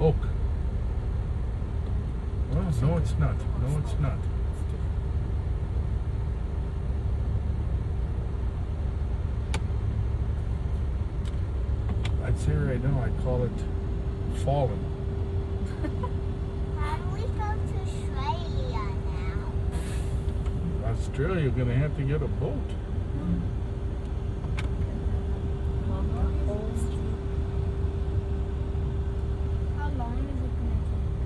Oak. Well, no, it's not. No, it's not. I'd say right now I call it fallen. How do we go to Australia now? Australia, you're gonna have to get a boat.